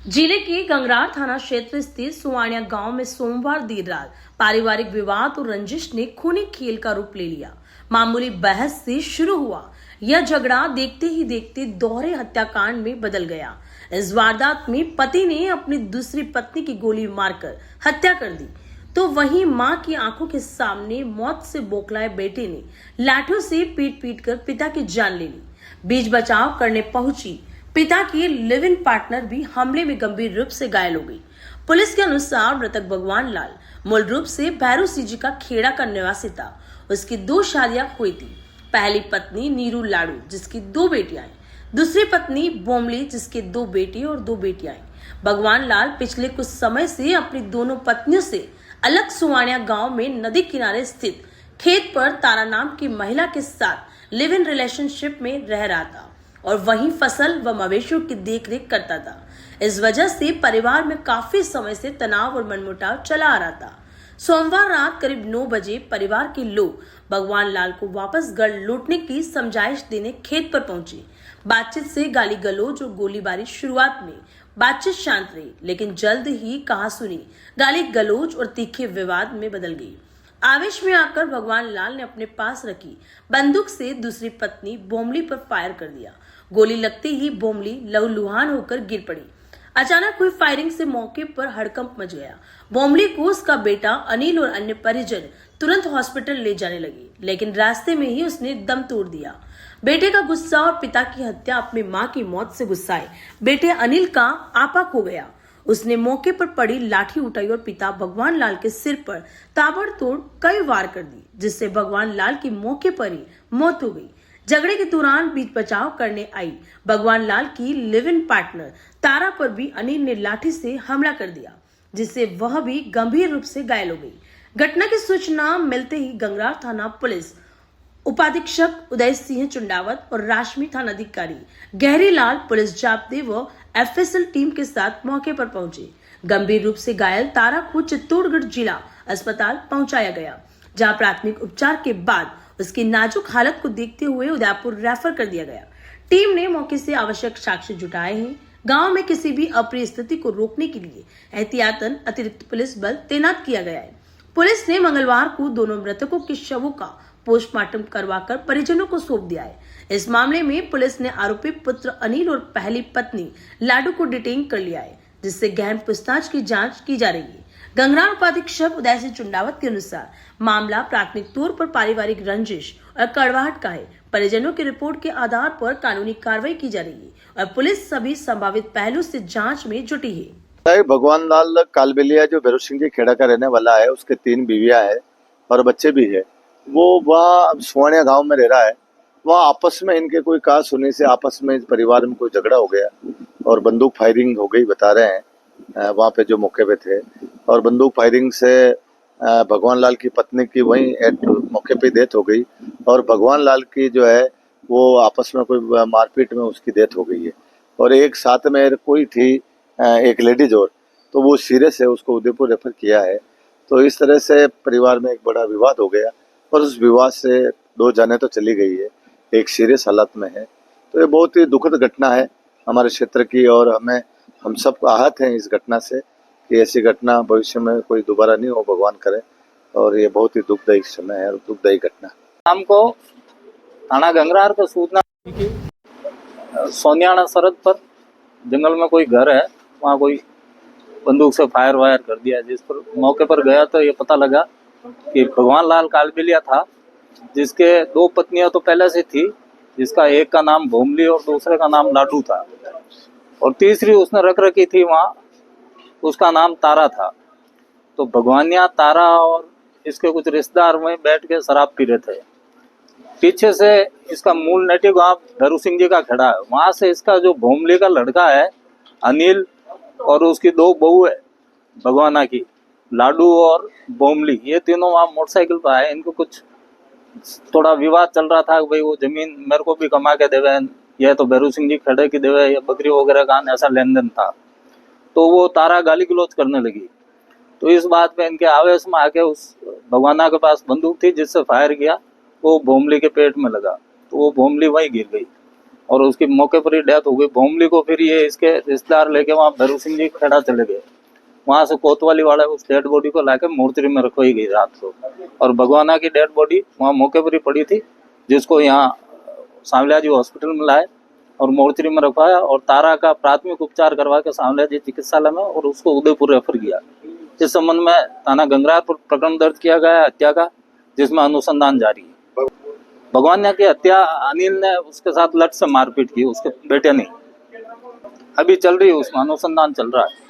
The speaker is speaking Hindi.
जिले के गंगरार थाना क्षेत्र स्थित सुवानिया गांव में सोमवार देर रात पारिवारिक विवाद और रंजिश ने खूनी खेल का रूप ले लिया। मामूली बहस से शुरू हुआ यह झगड़ा देखते ही देखते दोहरे हत्याकांड में बदल गया। इस वारदात में पति ने अपनी दूसरी पत्नी की गोली मारकर हत्या कर दी, तो वहीं मां की आंखों के सामने मौत से बौखलाए बेटे ने लाठियों से पीट पीट कर पिता की जान ले ली। बीच बचाव करने पहुंची पिता की लिव इन पार्टनर भी हमले में गंभीर रूप से घायल हो गई। पुलिस के अनुसार मृतक भगवान लाल मूल रूप से भैरू सीजी का खेड़ा का निवासी था। उसकी 2 शादियां हुई थी। पहली पत्नी नीरू लाडू जिसकी 2 बेटियां हैं, दूसरी पत्नी बोमली जिसके 2 बेटे और 2 बेटियां हैं। भगवान लाल पिछले कुछ समय से अपनी दोनों पत्नियों से अलग सुवानिया गांव में नदी किनारे स्थित खेत पर तारा नाम की महिला के साथ लिव इन रिलेशनशिप में रह रहा था और वहीं फसल व मवेशियों की देखरेख करता था। इस वजह से परिवार में काफी समय से तनाव और मनमुटाव चला आ रहा था। सोमवार रात करीब 9 बजे परिवार के लोग भगवान लाल को वापस गढ़ लौटने की समझाइश देने खेत पर पहुंचे। बातचीत से गाली गलौज और गोलीबारी शुरुआत में बातचीत शांत रही, लेकिन जल्द ही कहासुनी, गाली गलौज और तीखे विवाद में बदल गई। आवेश में आकर भगवान लाल ने अपने पास रखी बंदूक से दूसरी पत्नी बोमली पर फायर कर दिया। गोली लगते ही बोमली लहूलुहान होकर गिर पड़ी। अचानक हुई फायरिंग से मौके पर हड़कंप मच गया। बोमली को उसका बेटा अनिल और अन्य परिजन तुरंत हॉस्पिटल ले जाने लगे, लेकिन रास्ते में ही उसने दम तोड़ दिया। बेटे का गुस्सा और पिता की हत्या अपनी मां की मौत से गुस्साए बेटे अनिल का आपा खो गया। उसने मौके पर पड़ी लाठी उठाई और पिता भगवान लाल के सिर पर ताबड़तोड़ कई वार कर दी, जिससे भगवान लाल की मौके पर ही मौत हो गई। झगड़े के दौरान बीच बचाव करने आई भगवान लाल की लिव इन पार्टनर तारा पर भी अनिल ने लाठी से हमला कर दिया, जिससे वह भी गंभीर रूप से घायल हो गई। घटना की सूचना मिलते ही गंगरार थाना पुलिस उपाधीक्षक उदय सिंह चुंडावत और राशमी थानाधिकारी गहरी लाल पुलिस जाब्ते व एफएसएल टीम के साथ मौके पर पहुंचे। गंभीर रूप से घायल तारा को चित्तौड़गढ़ जिला अस्पताल पहुंचाया गया, जहां प्राथमिक उपचार के बाद उसकी नाजुक हालत को देखते हुए उदयपुर रेफर कर दिया गया। टीम ने मौके से आवश्यक साक्ष्य जुटाए हैं। गांव में किसी भी अप्रिय स्थिति को रोकने के लिए एहतियातन अतिरिक्त पुलिस बल तैनात किया गया है। पुलिस ने मंगलवार को दोनों मृतकों के शवों का पोस्टमार्टम करवाकर परिजनों को सौंप दिया है। इस मामले में पुलिस ने आरोपी पुत्र अनिल और पहली पत्नी लाडू को डिटेन कर लिया है, जिससे गहन पूछताछ की जांच की जा रही है। गंगरार उपाधीक्षक उदय सिंह चुंडावत के अनुसार मामला प्राथमिक तौर पर पारिवारिक रंजिश और कड़वाहट का है। परिजनों की रिपोर्ट के आधार पर कानूनी कार्रवाई की जा रही है और पुलिस सभी संभावित पहलू से जांच में जुटी है। भगवान लाल कालबेलिया जो भैरू सिंह के खेड़ा का रहने वाला है, उसके 3 बीवियां है और बच्चे भी है। वो वहाँ सुवानिया गांव में रह रहा है। वहाँ आपस में इनके कोई कहा सुनी से आपस में परिवार में कोई झगड़ा हो गया और बंदूक फायरिंग हो गई, बता रहे हैं वहाँ पे जो मौके पे थे। और बंदूक फायरिंग से भगवान लाल की पत्नी की वहीं मौके पे डेथ हो गई और भगवान लाल की जो है वो आपस में कोई मारपीट में उसकी डेथ हो गई है। और एक साथ में कोई थी एक लेडीज और, तो वो सीरियस है, उसको उदयपुर रेफर किया है। तो इस तरह से परिवार में एक बड़ा विवाद हो गया और उस विवाद से 2 जाने तो चली गई है, एक सीरियस हालत में है। तो ये बहुत ही दुखद घटना है हमारे क्षेत्र की और हम सब आहत हैं इस घटना से कि ऐसी घटना भविष्य में कोई दोबारा नहीं हो, भगवान करे। और ये बहुत ही दुखदायी समय है और दुखदायी घटना। हमको थाना गंगरार को सूचना कि सोनियाना सरहद पर जंगल में कोई घर है, वहाँ कोई बंदूक से फायर वायर कर दिया। जिस पर मौके पर गया तो ये पता लगा कि भगवान लाल कालबेलिया था, जिसके 2 पत्नियां तो पहले से थी, जिसका एक का नाम भोमली और दूसरे का नाम लाडू था और तीसरी उसने रख रखी थी वहाँ, उसका नाम तारा था। तो भगवानिया तारा और इसके कुछ रिश्तेदार वहीं बैठ के शराब पी रहे थे। पीछे से इसका मूल नेटिव गांव भैरू सिंह जी का खेड़ा है, वहां से इसका जो भोमली का लड़का है अनिल और उसकी 2 बहू है भगवाना की, लाडू और बोमली, ये तीनों वहाँ मोटरसाइकिल पर आए। इनको कुछ थोड़ा विवाद चल रहा था कि भाई वो जमीन मेरे को भी कमा के देवे, यह तो भैरू सिंह जी खेड़े की देवे, या बकरी वगैरह का, ऐसा लेन देन था। तो वो तारा गाली गलौज करने लगी। तो इस बात पे इनके आवेश में आके उस भगवाना के पास बंदूक थी जिससे फायर किया, वो भोमली के पेट में लगा, तो वो भोमली वहीं गिर गई। और उसकी मौके पर ही डेथ हो गई। भोमली को फिर ये इसके रिश्तेदार लेके वहाँ भैरू सिंह जी खेड़ा चले गए। वहां से कोतवाली वाला उस डेड बॉडी को लाके मोर्चरी में रखवाई गई रात को, और भगवाना की डेड बॉडी वहाँ मौके पर ही पड़ी थी, जिसको यहाँ सांवलिया जी हॉस्पिटल में लाए और मोर्चरी में रखवाया, और तारा का प्राथमिक उपचार करवा के सांवलिया जी चिकित्सालय में और उसको उदयपुर रेफर किया। इस संबंध में थाना गंगरार पर प्रकरण दर्ज किया गया है हत्या का, जिसमें अनुसंधान जारी है। भगवानिया की हत्या अनिल ने उसके साथ लट से मारपीट की, उसके बेटे ने। अभी चल रही है, उसमें अनुसंधान चल रहा है।